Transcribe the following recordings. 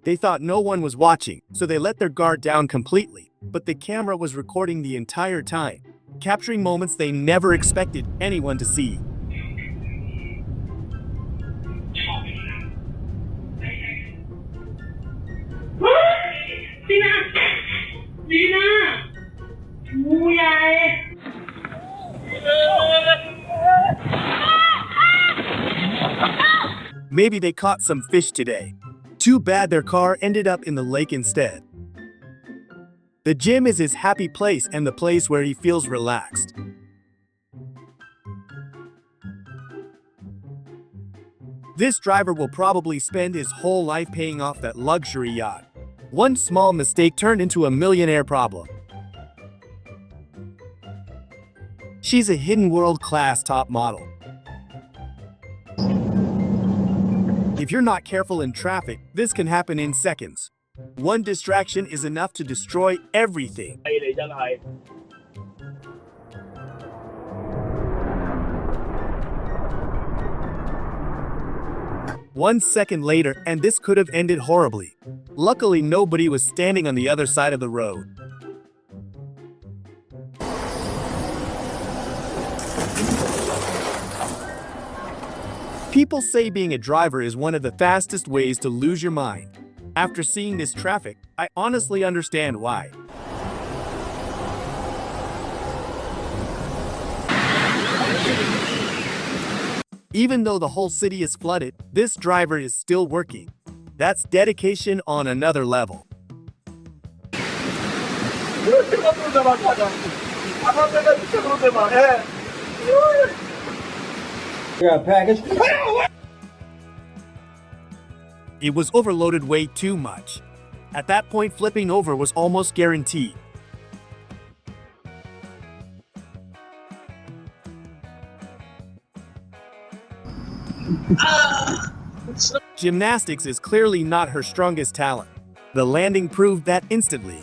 They thought no one was watching, so they let their guard down completely. But the camera was recording the entire time, capturing moments they never expected anyone to see. Maybe they caught some fish today. Too bad their car ended up in the lake instead. The gym is his happy place and the place where he feels relaxed. This driver will probably spend his whole life paying off that luxury yacht. One small mistake turned into a millionaire problem. She's a hidden world-class top model. If you're not careful in traffic, this can happen in seconds. One distraction is enough to destroy everything. One second later, and this could have ended horribly. Luckily, nobody was standing on the other side of the road. People say being a driver is one of the fastest ways to lose your mind. After seeing this traffic, I honestly understand why. Even though the whole city is flooded, this driver is still working. That's dedication on another level. It was overloaded way too much. At that point, flipping over was almost guaranteed. Gymnastics is clearly not her strongest talent. The landing proved that instantly.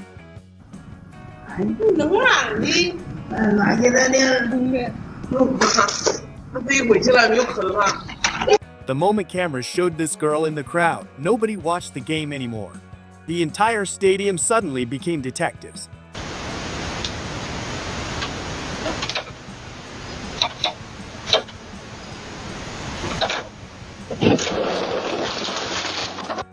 The moment cameras showed this girl in the crowd, nobody watched the game anymore. The entire stadium suddenly became detectives.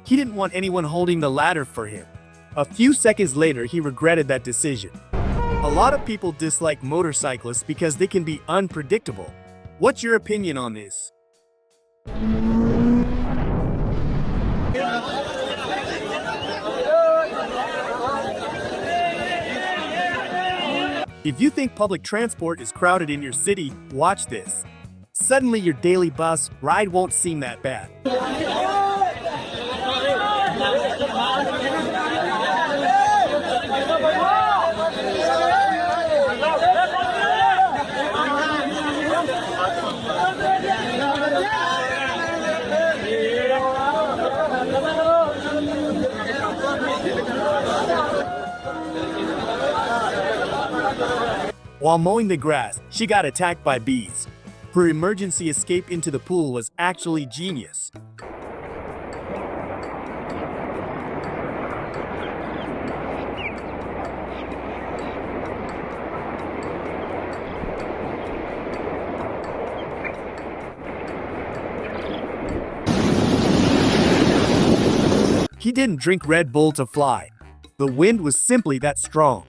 He didn't want anyone holding the ladder for him. A few seconds later, he regretted that decision. A lot of people dislike motorcyclists because they can be unpredictable. What's your opinion on this? If you think public transport is crowded in your city, watch this. Suddenly your daily bus ride won't seem that bad. While mowing the grass, she got attacked by bees. Her emergency escape into the pool was actually genius. He didn't drink Red Bull to fly. The wind was simply that strong.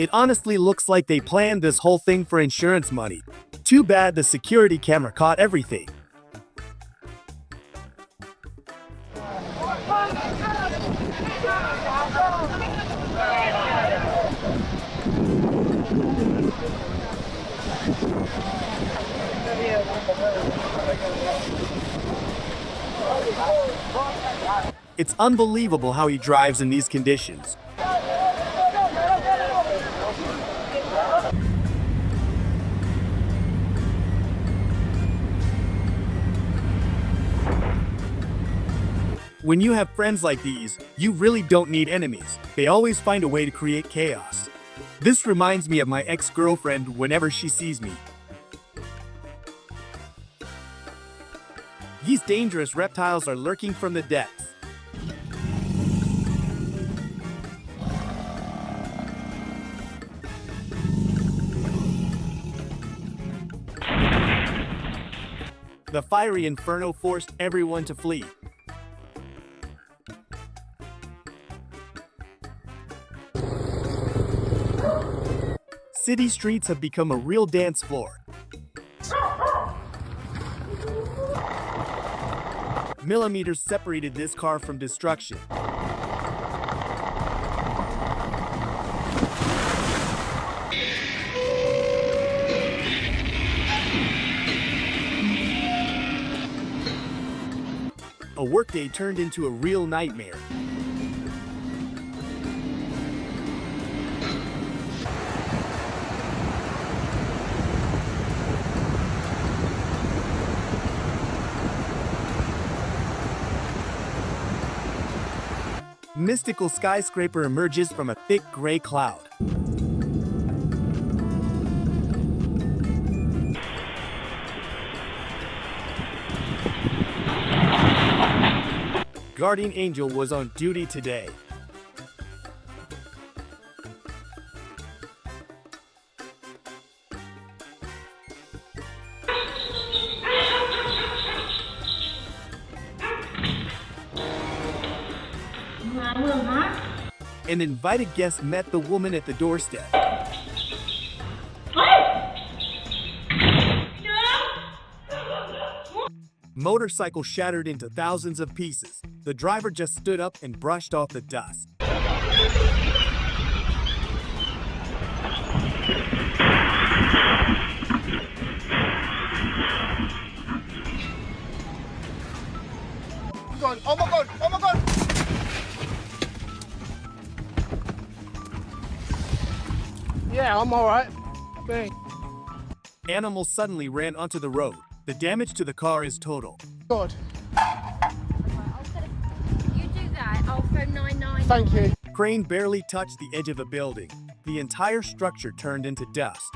It honestly looks like they planned this whole thing for insurance money. Too bad the security camera caught everything. It's unbelievable how he drives in these conditions. When you have friends like these, you really don't need enemies. They always find a way to create chaos. This reminds me of my ex-girlfriend whenever she sees me. These dangerous reptiles are lurking from the depths. The fiery inferno forced everyone to flee. City streets have become a real dance floor. Millimeters separated this car from destruction. A workday turned into a real nightmare. Mystical skyscraper emerges from a thick gray cloud. Guardian Angel was on duty today. An invited guest met the woman at the doorstep. Motorcycle shattered into thousands of pieces. The driver just stood up and brushed off the dust. Oh my god! Oh my god! Yeah, I'm alright. Thanks. Animals suddenly ran onto the road. The damage to the car is total. God. You do that, I'll throw 999. Thank you. Crane barely touched the edge of a building. The entire structure turned into dust.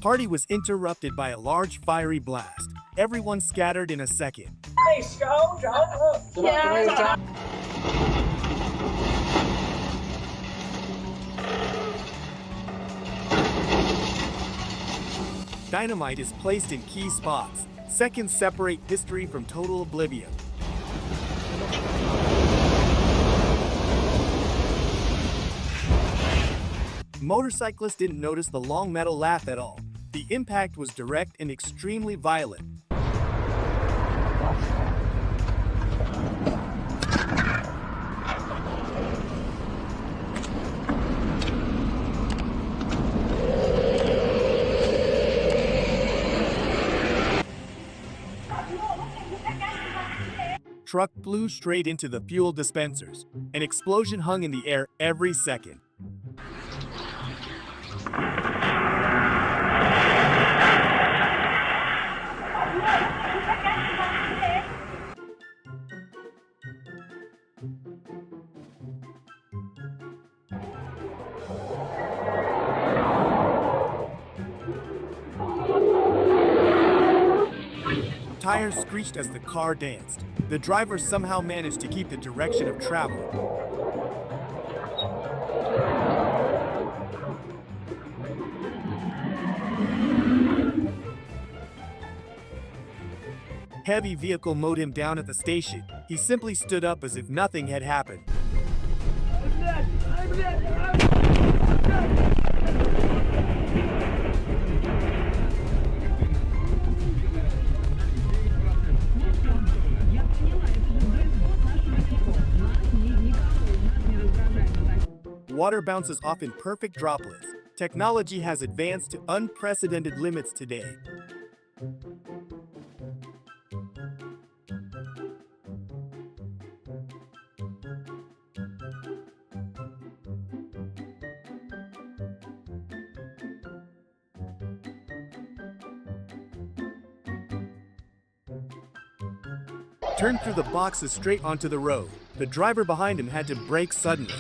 Party was interrupted by a large fiery blast. Everyone scattered in a second. Dynamite is placed in key spots. Seconds separate history from total oblivion. Motorcyclists didn't notice the long metal lath at all. The impact was direct and extremely violent. Truck flew straight into the fuel dispensers. An explosion hung in the air every second. Tires screeched as the car danced. The driver somehow managed to keep the direction of travel. Heavy vehicle mowed him down at the station. He simply stood up as if nothing had happened. Water bounces off in perfect droplets. Technology has advanced to unprecedented limits today. turned through the boxes straight onto the road. The driver behind him had to brake suddenly.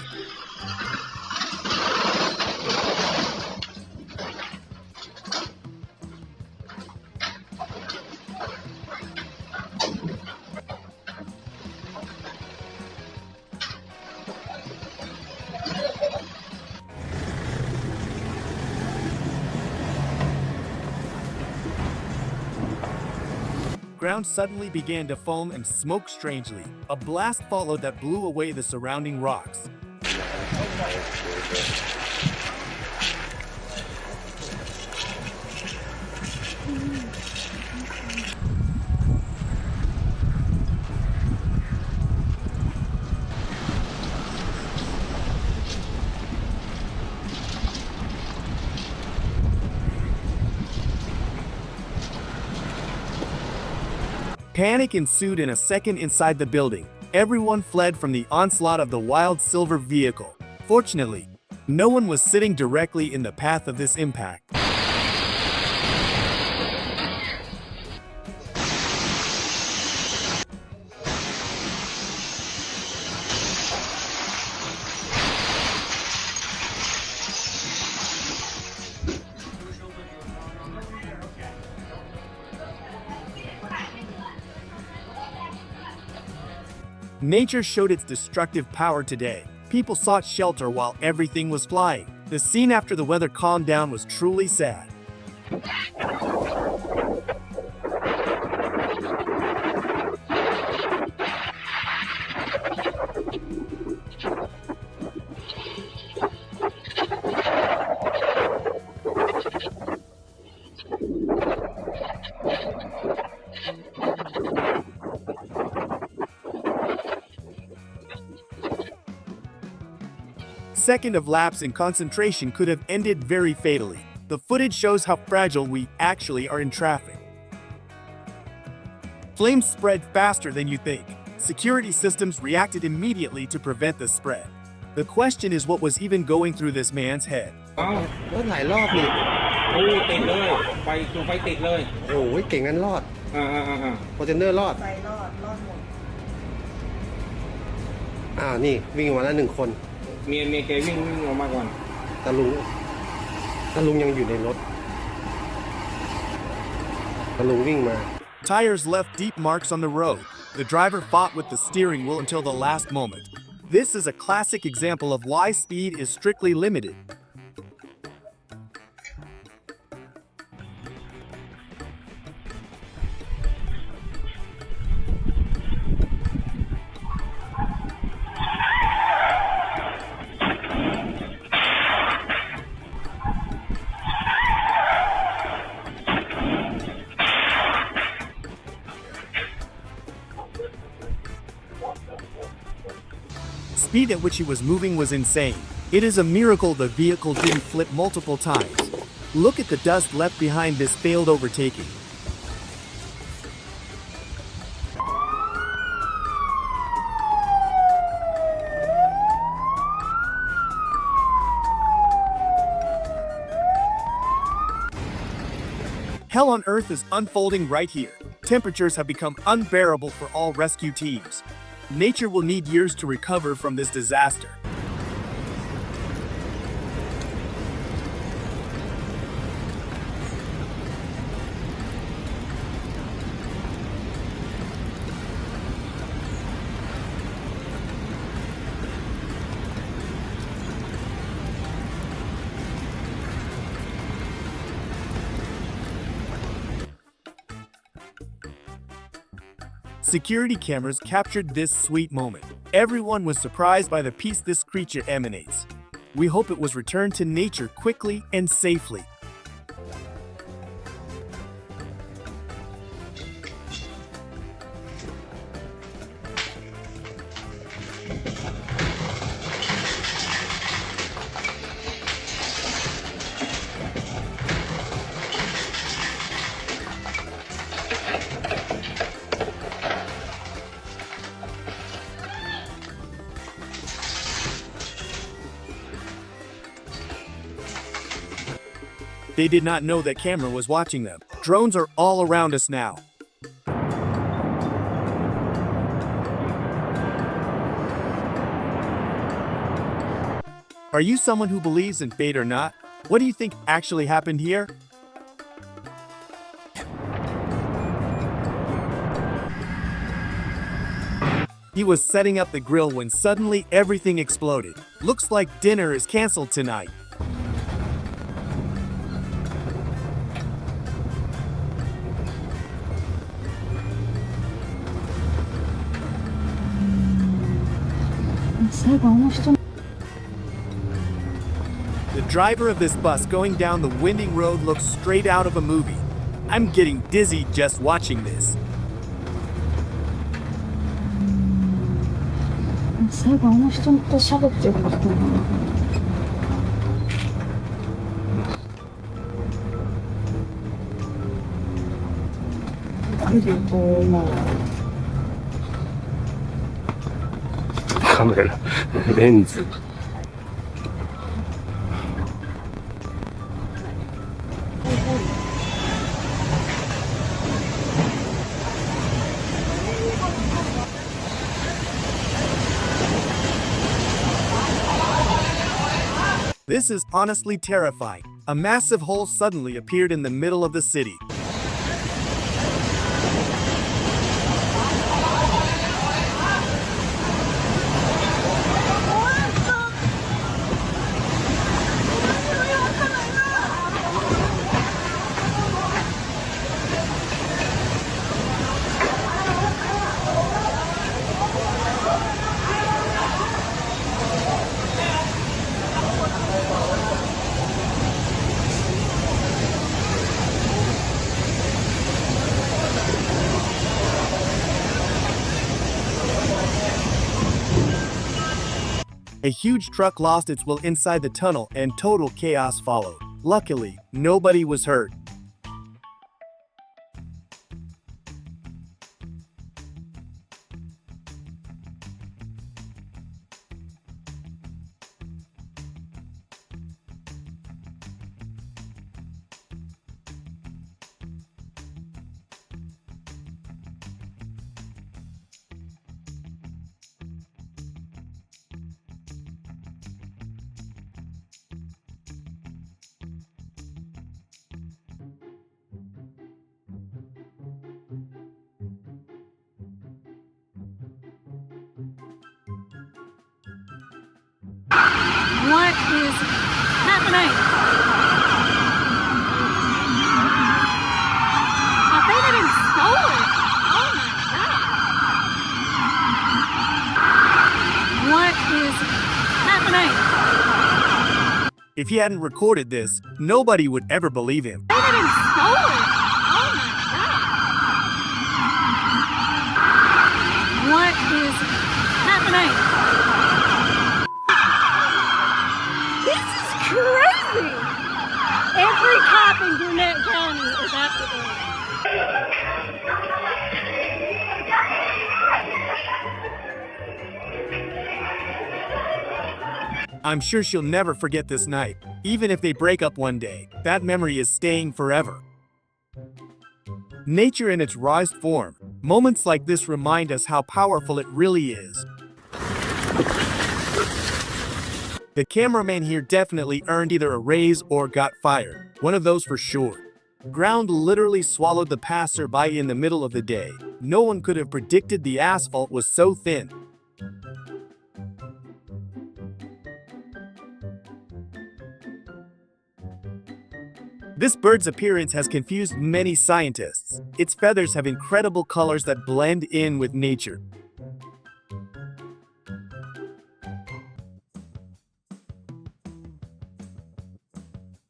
Ground suddenly began to foam and smoke strangely. A blast followed that blew away the surrounding rocks. Panic ensued in a second inside the building. Everyone fled from the onslaught of the wild silver vehicle. Fortunately, no one was sitting directly in the path of this impact. Nature showed its destructive power today. People sought shelter while everything was flying. The scene after the weather calmed down was truly sad. Second of lapse in concentration could have ended very fatally. The footage shows how fragile we actually are in traffic. Flames spread faster than you think. Security systems reacted immediately to prevent the spread. The question is what was even going through this man's head. อ้าวรถหลายรอบนี่ โอ้ติดเลยไฟตัวไฟติดเลย โอ้ยเก่งนั้นรอด อ่า ฟอร์จูเนอร์รอด ไปรอดหมด นี่วิ่งออกมาแล้วหนึ่งคน เมียแกวิ่งออกมาก่อน ตาลุงยังอยู่ในรถตาลุงวิ่งมา Tires left deep marks on the road. The driver fought with the steering wheel until the last moment. This is a classic example of why speed is strictly limited. The speed at which he was moving was insane. It is a miracle the vehicle didn't flip multiple times. Look at the dust left behind this failed overtaking. Hell on earth is unfolding right here. Temperatures have become unbearable for all rescue teams. Nature will need years to recover from this disaster. Security cameras captured this sweet moment. Everyone was surprised by the peace this creature emanates. We hope it was returned to nature quickly and safely. They did not know that camera was watching them. Drones are all around us now. Are you someone who believes in fate or not? What do you think actually happened here? He was setting up the grill when suddenly everything exploded. Looks like dinner is canceled tonight. The driver of this bus going down the winding road looks straight out of a movie. I'm getting dizzy just watching this. 카메라 렌즈. This is honestly terrifying. A massive hole suddenly appeared in the middle of the city. A huge truck lost its wheel inside the tunnel and total chaos followed. Luckily, nobody was hurt. What is happening? I think it been stolen. Oh my god. What is happening? If he hadn't recorded this, nobody would ever believe him. I think it been stolen. Oh my god. What is happening? Crazy! Every cop in Gwinnett County is after them. I'm sure she'll never forget this night. Even if they break up one day, that memory is staying forever. Nature in its rawest form. Moments like this remind us how powerful it really is. The cameraman here definitely earned either a raise or got fired. One of those for sure. Ground literally swallowed the passerby in the middle of the day. No one could have predicted the asphalt was so thin. This bird's appearance has confused many scientists. Its feathers have incredible colors that blend in with nature.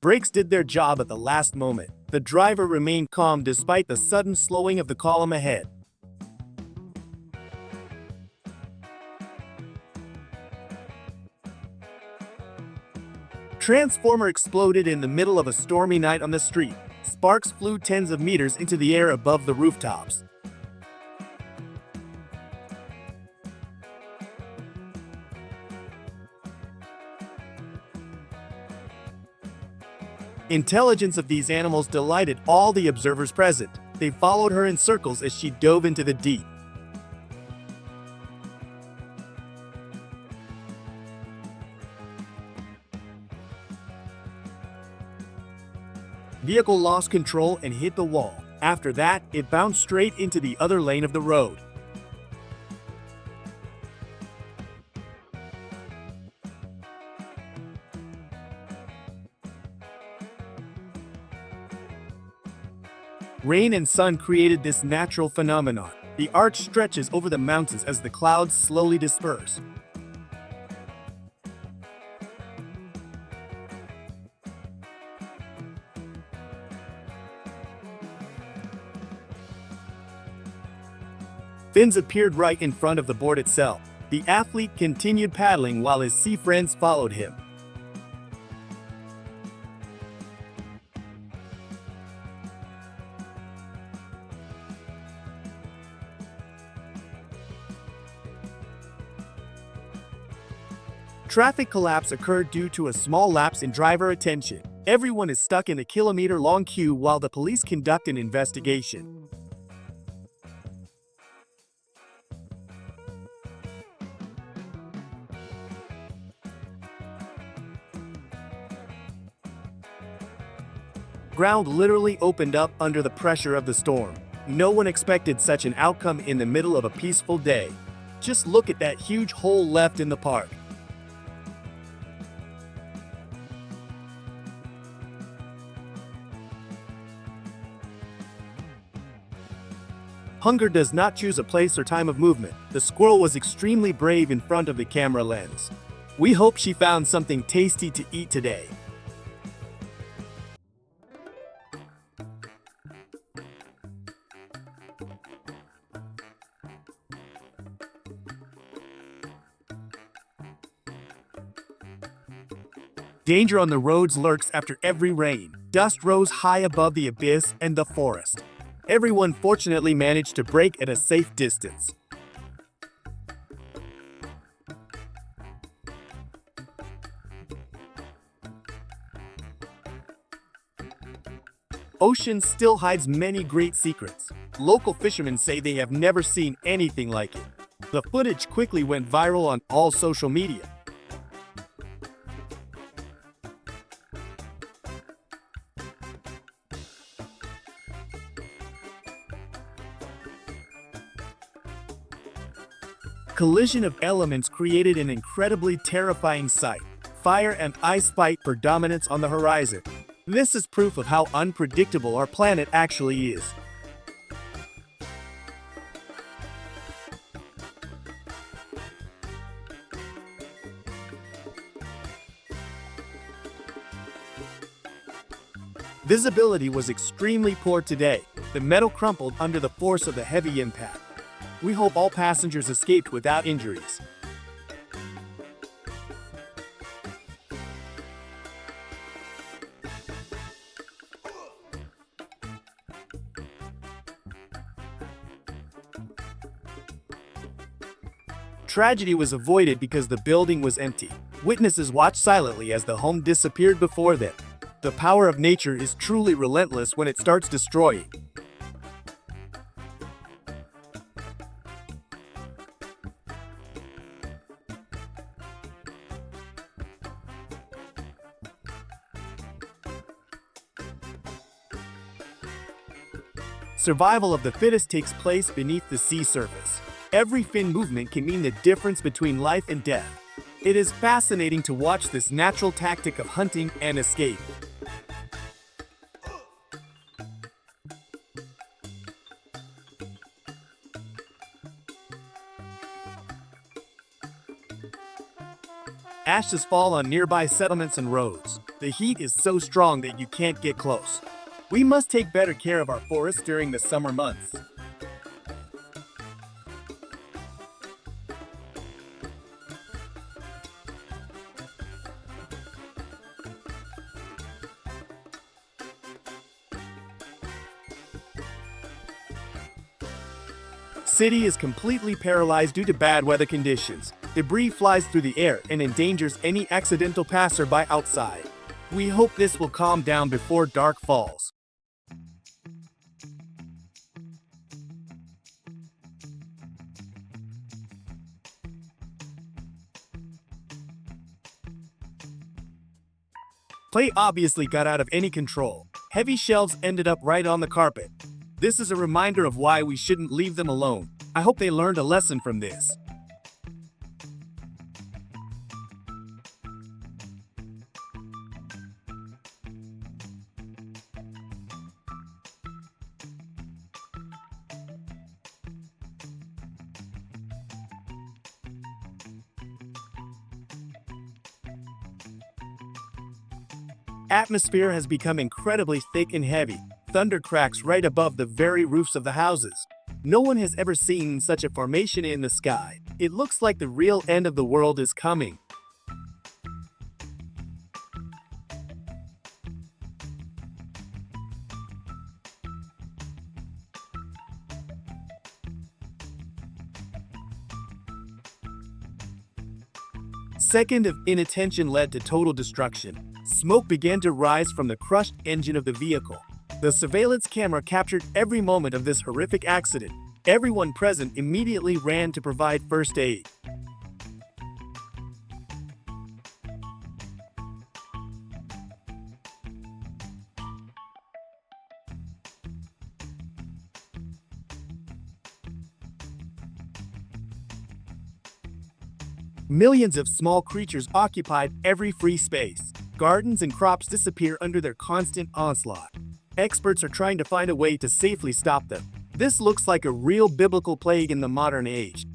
Brakes did their job at the last moment. The driver remained calm despite the sudden slowing of the column ahead. Transformer exploded in the middle of a stormy night on the street. Sparks flew tens of meters into the air above the rooftops. Intelligence of these animals delighted all the observers present. They followed her in circles as she dove into the deep. Vehicle lost control and hit the wall. After that, it bounced straight into the other lane of the road. Rain and sun created this natural phenomenon. The arch stretches over the mountains as the clouds slowly disperse. Fins appeared right in front of the board itself. The athlete continued paddling while his sea friends followed him. Traffic collapse occurred due to a small lapse in driver attention. Everyone is stuck in a kilometer-long queue while the police conduct an investigation. Ground literally opened up under the pressure of the storm. No one expected such an outcome in the middle of a peaceful day. Just look at that huge hole left in the park. Hunger does not choose a place or time of movement. The squirrel was extremely brave in front of the camera lens. We hope she found something tasty to eat today. Danger on the roads lurks after every rain. Dust rose high above the abyss and the forest. Everyone fortunately managed to brake at a safe distance. Ocean still hides many great secrets. Local fishermen say they have never seen anything like it. The footage quickly went viral on all social media. Collision of elements created an incredibly terrifying sight. Fire and ice fight for dominance on the horizon. This is proof of how unpredictable our planet actually is. Visibility was extremely poor today. The metal crumpled under the force of the heavy impact. We hope all passengers escaped without injuries. Tragedy was avoided because the building was empty. Witnesses watched silently as the home disappeared before them. The power of nature is truly relentless when it starts destroying. Survival of the fittest takes place beneath the sea surface. Every fin movement can mean the difference between life and death. It is fascinating to watch this natural tactic of hunting and escape. Ashes fall on nearby settlements and roads. The heat is so strong that you can't get close. We must take better care of our forests during the summer months. City is completely paralyzed due to bad weather conditions. Debris flies through the air and endangers any accidental passerby outside. We hope this will calm down before dark falls. Play obviously got out of any control. Heavy shelves ended up right on the carpet. This is a reminder of why we shouldn't leave them alone. I hope they learned a lesson from this. Atmosphere has become incredibly thick and heavy. Thunder cracks right above the very roofs of the houses. No one has ever seen such a formation in the sky. It looks like the real end of the world is coming. Second of inattention led to total destruction. Smoke began to rise from the crushed engine of the vehicle. The surveillance camera captured every moment of this horrific accident. Everyone present immediately ran to provide first aid. Millions of small creatures occupied every free space. Gardens and crops disappear under their constant onslaught. Experts are trying to find a way to safely stop them. This looks like a real biblical plague in the modern age.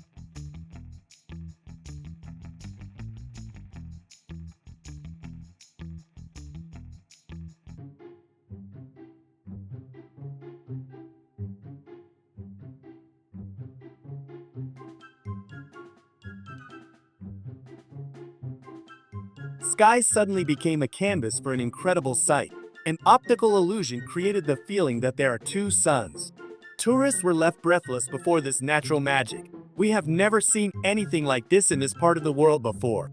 Sky suddenly became a canvas for an incredible sight. An optical illusion created the feeling that there are two suns. Tourists were left breathless before this natural magic. We have never seen anything like this in this part of the world before.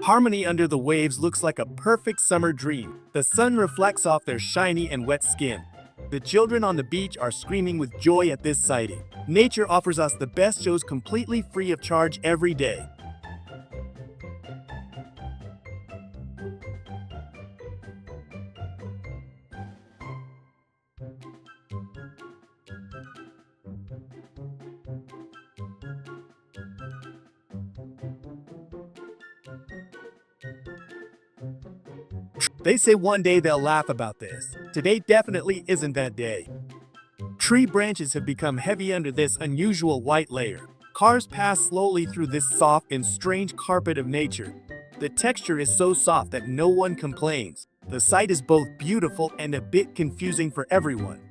Harmony under the waves looks like a perfect summer dream. The sun reflects off their shiny and wet skin. The children on the beach are screaming with joy at this sighting. Nature offers us the best shows completely free of charge every day. They say one day they'll laugh about this. Today definitely isn't that day. Tree branches have become heavy under this unusual white layer. Cars pass slowly through this soft and strange carpet of nature. The texture is so soft that no one complains. The sight is both beautiful and a bit confusing for everyone.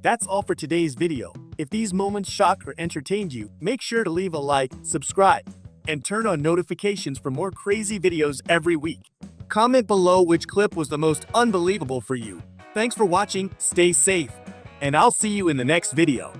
That's all for today's video. If these moments shocked or entertained you, make sure to leave a like, subscribe, and turn on notifications for more crazy videos every week. Comment below which clip was the most unbelievable for you. Thanks for watching, stay safe, and I'll see you in the next video.